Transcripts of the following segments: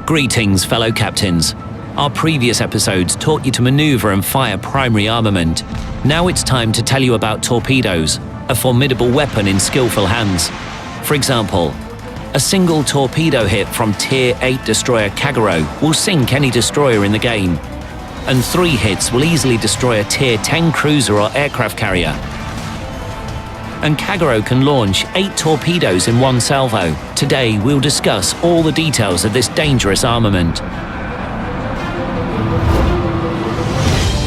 Greetings, fellow captains. Our previous episodes taught you to maneuver and fire primary armament. Now it's time to tell you about torpedoes, a formidable weapon in skillful hands. For example, a single torpedo hit from Tier 8 destroyer Kagero will sink any destroyer in the game, and 3 hits will easily destroy a Tier 10 cruiser or aircraft carrier. And Kagero can launch 8 torpedoes in one salvo. Today we'll discuss all the details of this dangerous armament.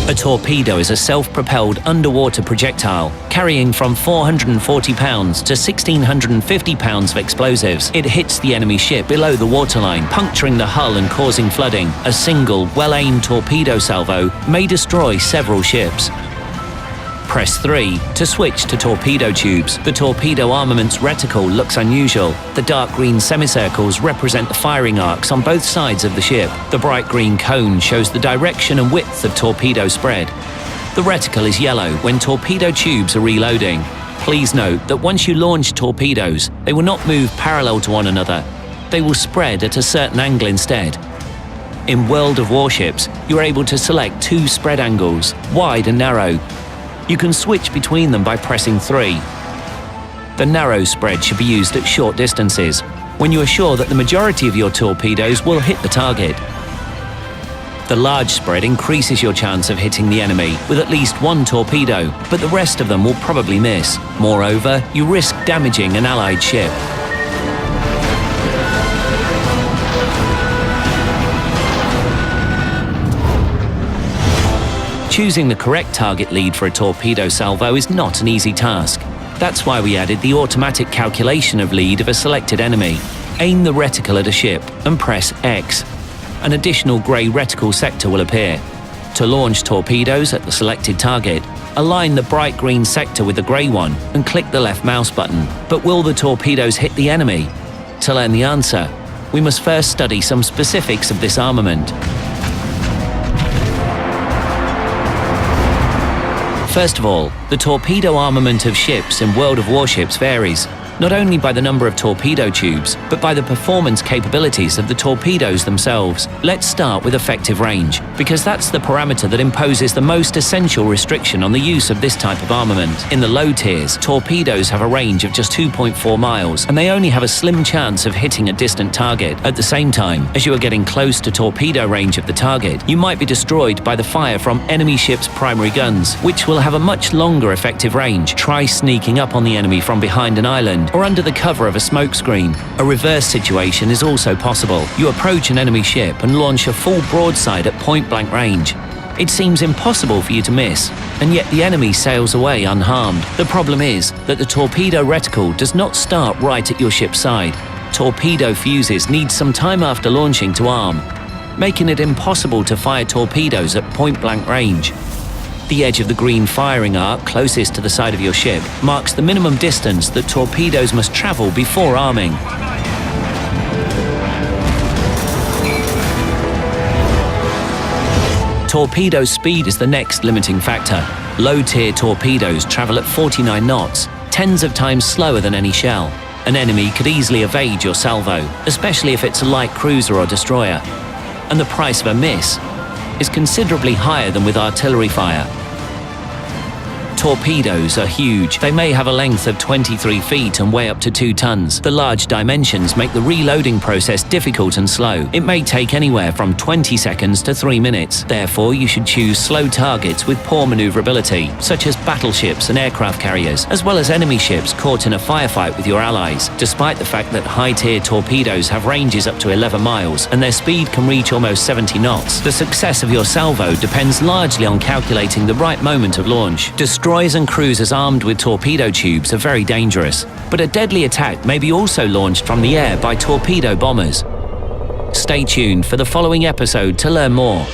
A torpedo is a self-propelled underwater projectile carrying from 440 pounds to 1,650 pounds of explosives. It hits the enemy ship below the waterline, puncturing the hull and causing flooding. A single, well-aimed torpedo salvo may destroy several ships. Press 3 to switch to torpedo tubes. The torpedo armament's reticle looks unusual. The dark green semicircles represent the firing arcs on both sides of the ship. The bright green cone shows the direction and width of torpedo spread. The reticle is yellow when torpedo tubes are reloading. Please note that once you launch torpedoes, they will not move parallel to one another. They will spread at a certain angle instead. In World of Warships, you are able to select 2 spread angles, wide and narrow. You can switch between them by pressing 3. The narrow spread should be used at short distances, when you are sure that the majority of your torpedoes will hit the target. The large spread increases your chance of hitting the enemy with at least 1 torpedo, but the rest of them will probably miss. Moreover, you risk damaging an allied ship. Choosing the correct target lead for a torpedo salvo is not an easy task. That's why we added the automatic calculation of lead of a selected enemy. Aim the reticle at a ship and press X. An additional grey reticle sector will appear. To launch torpedoes at the selected target, align the bright green sector with the grey one and click the left mouse button. But will the torpedoes hit the enemy? To learn the answer, we must first study some specifics of this armament. First of all, the torpedo armament of ships in World of Warships varies, not only by the number of torpedo tubes, but by the performance capabilities of the torpedoes themselves. Let's start with effective range, because that's the parameter that imposes the most essential restriction on the use of this type of armament. In the low tiers, torpedoes have a range of just 2.4 miles, and they only have a slim chance of hitting a distant target. At the same time, as you are getting close to torpedo range of the target, you might be destroyed by the fire from enemy ships' primary guns, which will have a much longer effective range. Try sneaking up on the enemy from behind an island or under the cover of a smokescreen. A reverse situation is also possible. You approach an enemy ship and launch a full broadside at point-blank range. It seems impossible for you to miss, and yet the enemy sails away unharmed. The problem is that the torpedo reticle does not start right at your ship's side. Torpedo fuses need some time after launching to arm, making it impossible to fire torpedoes at point-blank range. The edge of the green firing arc closest to the side of your ship marks the minimum distance that torpedoes must travel before arming. Torpedo speed is the next limiting factor. Low-tier torpedoes travel at 49 knots, tens of times slower than any shell. An enemy could easily evade your salvo, especially if it's a light cruiser or destroyer. And the price of a miss is considerably higher than with artillery fire. Torpedoes are huge. They may have a length of 23 feet and weigh up to 2 tons. The large dimensions make the reloading process difficult and slow. It may take anywhere from 20 seconds to 3 minutes. Therefore, you should choose slow targets with poor maneuverability, such as battleships and aircraft carriers, as well as enemy ships caught in a firefight with your allies. Despite the fact that high-tier torpedoes have ranges up to 11 miles and their speed can reach almost 70 knots, the success of your salvo depends largely on calculating the right moment of launch. Destroyers and cruisers armed with torpedo tubes are very dangerous, but a deadly attack may be also launched from the air by torpedo bombers. Stay tuned for the following episode to learn more.